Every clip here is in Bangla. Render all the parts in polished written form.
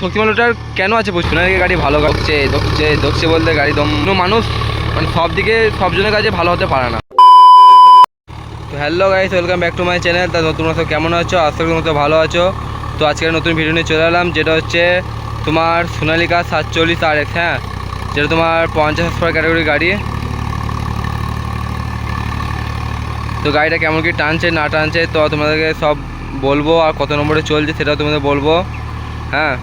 শক্তিমান লোটার কেন আছে প্রচুর গাড়ি ভালো ধকছে ধকছে ধকছে বলতে গাড়ি দম মানুষ মানে সব দিকে সবজনের কাছে ভালো হতে পারে না। তো hello guys, welcome back to my channel. তা তোমরা সব কেমন আছো? আশা করি মতো ভালো আছো। তো আজকের নতুন ভিডিও নিয়ে চলে এলাম, যেটা হচ্ছে তোমার সোনালিকা 740 RX। হ্যাঁ, যেটা তোমার 50 হর্সপাওয়ার ক্যাটাগরি গাড়ি। তো গাড়িটা কেমন কি টানছে না টানছে তো তোমাদেরকে সব বলবো, আর কত নম্বরে চলছে সেটাও তোমাদের বলবো। হ্যাঁ,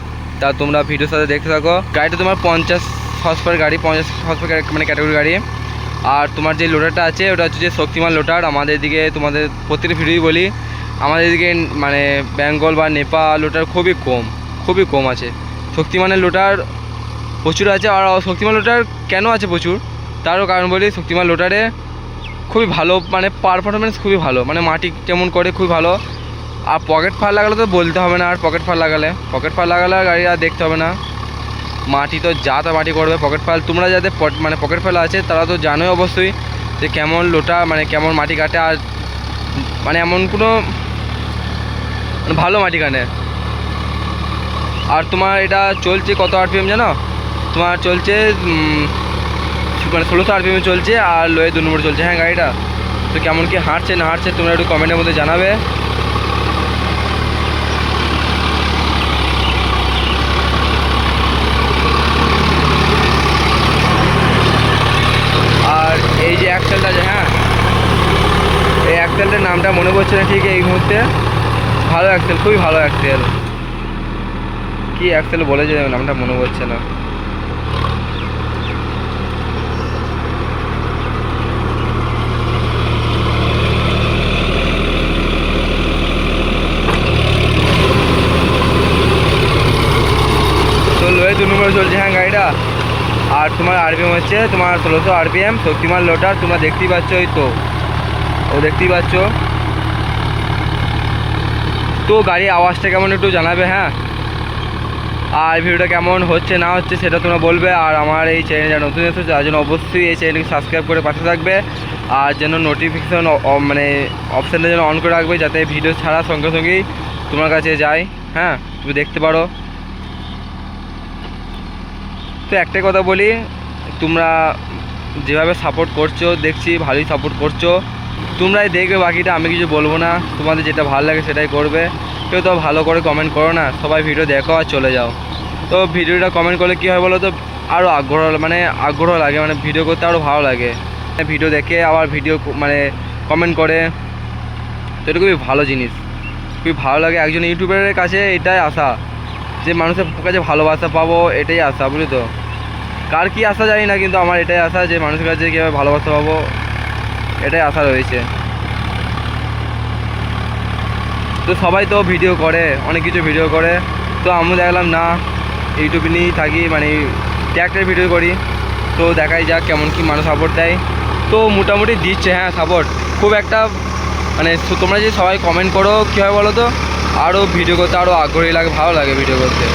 তা তোমরা ভিডিওর সাথে দেখতে থাকো। গাড়িটা তোমার 50 হর্সপাওয়ার গাড়ি, 50 হর্সপাওয়ার মানে ক্যাটাগরি গাড়ি। আর তোমার যে লোডারটা আছে ওটা হচ্ছে যে শক্তিমান লোডার। আমাদের দিকে তোমাদের প্রত্যেকটা ভিডিওই বলি, আমাদের দিকে মানে বেঙ্গল বা নেপাল লোডার খুবই কম আছে। শক্তিমানের লোডার প্রচুর আছে। আর শক্তিমান লোডার কেন আছে প্রচুর তারও কারণ বলি, শক্তিমান লোডারে খুবই ভালো মানে পারফরমেন্স খুবই ভালো, মানে মাটি কেমন করে খুবই ভালো। আর পকেট ফায়ার লাগালে তো বলতে হবে না, আর পকেট ফায়ার লাগালে গাড়ি আর দেখতে হবে না, মাটি তো যা তা মাটি করবে। পকেট ফায়ার তোমরা যাদের মানে পকেট ফায়ার আছে তারা তো জানোই অবশ্যই যে কেমন লোটা মানে কেমন মাটি কাটে, আর মানে এমন কোনো মানে ভালো মাটি কাটে। আর তোমার এটা চলছে কত RPM জানো? তোমার চলছে মানে 1600 RPM চলছে, আর লোয়ে 2 নম্বর চলছে। হ্যাঁ, গাড়িটা তো কেমন কি হাঁটছে না হাঁটছে তোমরা একটু কমেন্টের মধ্যে জানাবে। আর এই যে অ্যাক্সেলটা আছে, হ্যাঁ এই অ্যাক্সেলটার নামটা মনে পড়ছে না ঠিক এই মুহূর্তে। ভালো অ্যাক্সেল, খুবই ভালো অ্যাক্সেল। কি অ্যাক্সেল বলেছে নামটা মনে পড়ছে না। তো লোয়ে 2 নম্বরে চলছে হ্যাঁ গাড়িটা। আর তোমার RPM হচ্ছে তোমার 1600 RPM। শক্তিমান লোডার তোমরা দেখতেই পাচ্ছ, ওই তো দেখতেই পাচ্ছ। তো গাড়ির আওয়াজটা কেমন একটু জানাবে। হ্যাঁ, আর ভিডিওটা কেমন হচ্ছে না হচ্ছে সেটা তোমরা বলবে। আর আমার এই চ্যানেল যারা নতুন এসেছে তার জন্য অবশ্যই এই চ্যানেলকে সাবস্ক্রাইব করে পাশে থাকবে, আর যেন নোটিফিকেশান মানে অপশানটা যেন অন করে রাখবে, যাতে ভিডিও ছাড়ার সঙ্গে সঙ্গেই তোমার কাছে যায়। হ্যাঁ, তুমি দেখতে পারো। তো একটাই কথা বলি, তোমরা যেভাবে সাপোর্ট করছো দেখছি ভালোই সাপোর্ট করছো, তোমরাই দেখবে, বাকিটা আমি কিছু বলবো না। তোমাদের যেটা ভালো লাগে সেটাই করবে। কেউ তো ভালো করে কমেন্ট করো না, সবাই ভিডিও দেখো আর চলে যাও। তো ভিডিওটা কমেন্ট করলে কী হয় বলো তো, আরও আগ্রহ লাগে, মানে ভিডিও করতে আরও ভালো লাগে। ভিডিও দেখে আবার ভিডিও মানে কমেন্ট করে, তো এটা খুবই ভালো জিনিস, খুবই ভালো লাগে। একজন ইউটিউবারের কাছে এটাই আশা, যে মানুষের কাছে ভালোবাসা পাবো, এটাই আশা, বুঝলি তো। কার কী আশা জানি না, কিন্তু আমার এটাই আশা যে মানুষের কাছে কীভাবে ভালোবাসা পাবো, এটাই আশা রয়েছে। তো সবাই তো ভিডিও করে, অনেক কিছু ভিডিও করে, তো আমি দেখলাম না ইউটিউবে নিয়েই থাকি, মানে ট্র্যাক্টর ভিডিও করি। তো দেখাই যাক কেমন কি মানুষ সাপোর্ট দেয়। তো মোটামুটি দিচ্ছে হ্যাঁ সাপোর্ট, খুব একটা মানে তোমরা যে সবাই কমেন্ট করো কী হয় বলো তো, আরও ভিডিও করতে আরও আগ্রহী লাগে, ভালো লাগে ভিডিও করতে।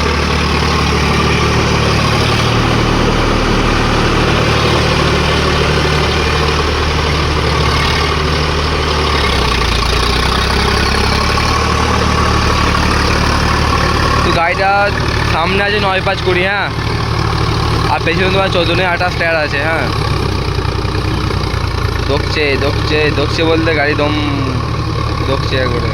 তো গাড়িটা সামনে আছে 9.5 হ্যাঁ, আর পেছনে তোমার 14.28 টায়ার আছে। হ্যাঁ, দকছে বলতে গাড়ি দম দকছে একবারে।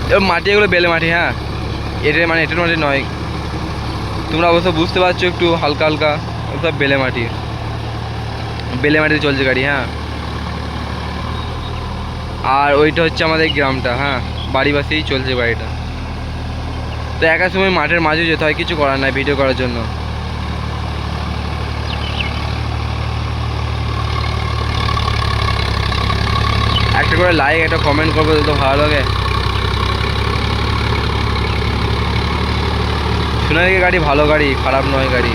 এবার মাটি এগুলো বেলে মাটি। হ্যাঁ, এটা মানে এঁটেল মাটি নয়, তোমরা অবশ্য বুঝতে পারছো একটু হালকা হালকা, সব বেলে মাটিতে চলছে গাড়ি। হ্যাঁ, আর ওইটা হচ্ছে আমাদের গ্রামটা। হ্যাঁ, বাড়ি পাশেই চলছে বাড়িটা। তো একা সময় মাঠের মাঝে যেতে হয়, কিছু করার নাই ভিডিও করার জন্য। একটা করে লাইক একটা কমেন্ট করবো তো ভালো লাগে। সোনালিকা গাড়ি ভালো গাড়ি, খারাপ নয় গাড়ি,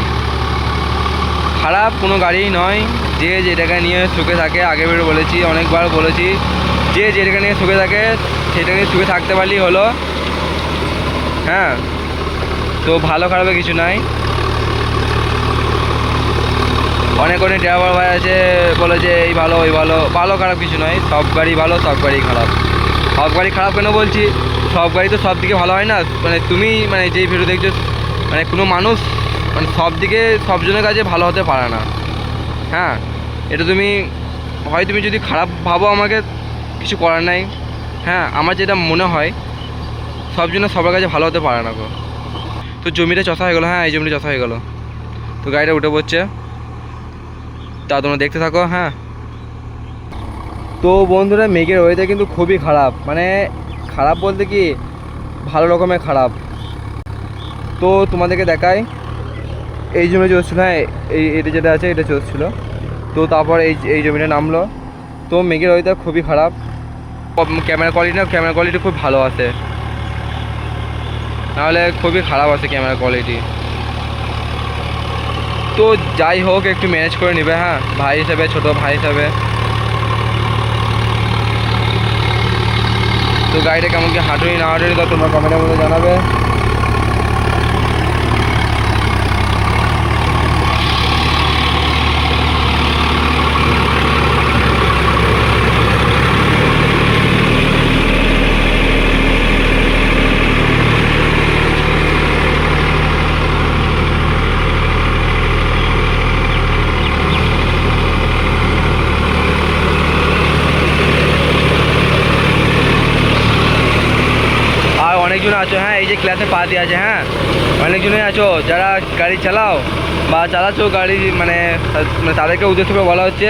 খারাপ কোনো গাড়িই নয়। যে যেটাকে নিয়ে সুখে থাকে, আগে বেরো বলেছি, অনেকবার বলেছি, যে যেটাকে নিয়ে সুখে থাকে সেটা নিয়ে সুখে থাকতে পারলেই হলো। হ্যাঁ, তো ভালো খারাপে কিছু নাই। অনেক ড্রাইভার ভাই আছে বলে যে এই ভালো ওই ভালো, ভালো খারাপ কিছু নয়, সব গাড়ি ভালো সব গাড়ি খারাপ। সব গাড়ি খারাপ কেন বলছি, সব গাড়ি তো সব দিকে ভালো হয় না, মানে তুমি মানে যেই ভিডিও দেখছো মানে কোনো মানুষ মানে সব দিকে সবজনের কাছে ভালো হতে পারে না। হ্যাঁ, এটা তুমি হয় তুমি যদি খারাপ ভাবো আমাকে কিছু করার নাই। হ্যাঁ, আমার যেটা মনে হয় সব জন্য সবার কাছে ভালো হতে পারে না গো। তো জমিটা চষা হয়ে গেলো, হ্যাঁ এই জমিটা চষা হয়ে গেলো। তো গাড়িটা উঠে পড়ছে, তা তোমরা দেখতে থাকো। হ্যাঁ, তো বন্ধুরা মেঘের ওয়েদার কিন্তু খুবই খারাপ, মানে খারাপ বলতে কি ভালো রকমের খারাপ। তো তোমাদেরকে দেখাই, এই জমি চলছিল, হ্যাঁ এটা যেটা আছে এটা চলছিল। তো তারপর এই জমিটা নামলো। তো মেঘের ওয়েদার খুবই খারাপ। ক্যামেরা কোয়ালিটি খুব ভালো আসে, নাহলে খুবই খারাপ আছে ক্যামেরা কোয়ালিটি। তো যাই হোক একটু ম্যানেজ করে নেবে, হ্যাঁ ভাই হিসাবে, ছোটো ভাই হিসাবে। তো গাড়িটা কেমন কি হাঁটুনি না হাঁটুনি তা তোমরা কমেন্টের মধ্যে জানাবে। আর অনেকজন আছো, হ্যাঁ এই যে ক্লাসে পা দিয়ে আছে, হ্যাঁ অনেকজনই আছো যারা গাড়ি চালাও বা চালাচ্ছো গাড়ি, মানে তাদেরকে উদ্দেশ্য করে বলা হচ্ছে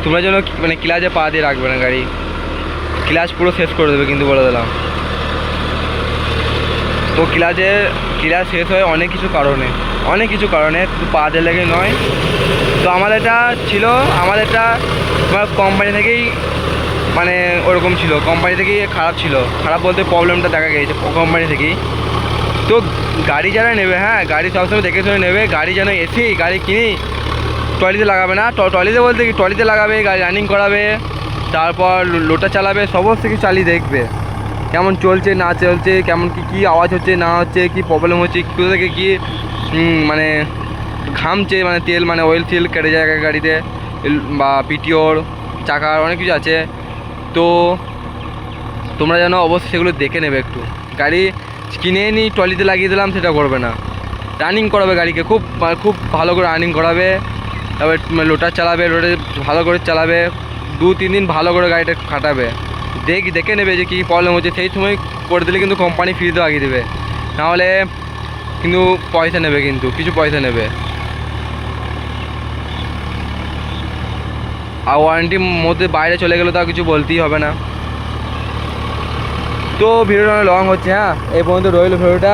তোমরা যেন মানে ক্লাসে পা দিয়ে রাখবে না গাড়ি, ক্লাস পুরো শেষ করে দেবে কিন্তু বলে দিলাম। তো ক্লাস শেষ হয় অনেক কিছু কারণে শুধু পা দিয়ে লেগে নয়। তো আমাদেরটা তোমার কোম্পানি থেকেই মানে ওরকম ছিল, কোম্পানি থেকেই খারাপ বলতে প্রবলেমটা দেখা গিয়েছে কোম্পানি থেকেই। তো গাড়ি যারা নেবে, হ্যাঁ গাড়ি সবসময় দেখে শুনে নেবে। গাড়ি যেন গাড়ি কিনি ট্রলিতে লাগাবে না, ট্রলিতে বলতে কি ট্রলিতে লাগাবে, গাড়ি রানিং করাবে, তারপর লোটা চালাবে, সমস্ত কিছু চালিয়ে দেখবে কেমন চলছে না চলছে, কেমন কী আওয়াজ হচ্ছে না হচ্ছে, কী প্রবলেম হচ্ছে, কোথা থেকে কী মানে ঘামছে, মানে তেল মানে অয়েল তেল কেটে যায় গাড়িতে, বা পিটিওর চাকার অনেক কিছু আছে। তো তোমরা যেন অবশ্যই সেগুলো দেখে নেবে একটু। গাড়ি কিনে নিই ট্রলিতে লাগিয়ে দিলাম সেটা করবে না, রানিং করাবে গাড়িকে, খুব ভালো করে রানিং করাবে। তারপরে লোটার চালাবে, ভালো করে চালাবে, 2-3 দিন ভালো করে গাড়িটা খাটাবে, দেখে নেবে যে কী প্রবলেম হচ্ছে, সেই সময় করে দিলে কিন্তু কোম্পানি ফ্রিতেও আগিয়ে দেবে, নাহলে কিন্তু পয়সা নেবে, কিন্তু কিছু পয়সা নেবে। আর ওয়ারেন্টির মধ্যে বাইরে চলে গেলে তো আর কিছু বলতেই হবে না। তো ভিডিওটা অনেক লং হচ্ছে, হ্যাঁ এই পর্যন্ত রইল ভিডিওটা,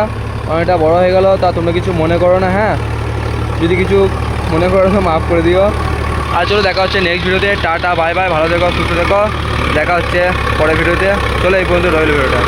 অনেকটা বড় হয়ে গেল, তা তোমরা কিছু মনে করো না। হ্যাঁ যদি কিছু মনে করো তো মাফ করে দিও। আর চলো দেখা হচ্ছে নেক্সট ভিডিওতে। টাটা বাই বাই, ভালো থেকো সুস্থ থেকো, দেখা হচ্ছে পরের ভিডিওতে। চলো এই পর্যন্ত রইল ভিডিওটা।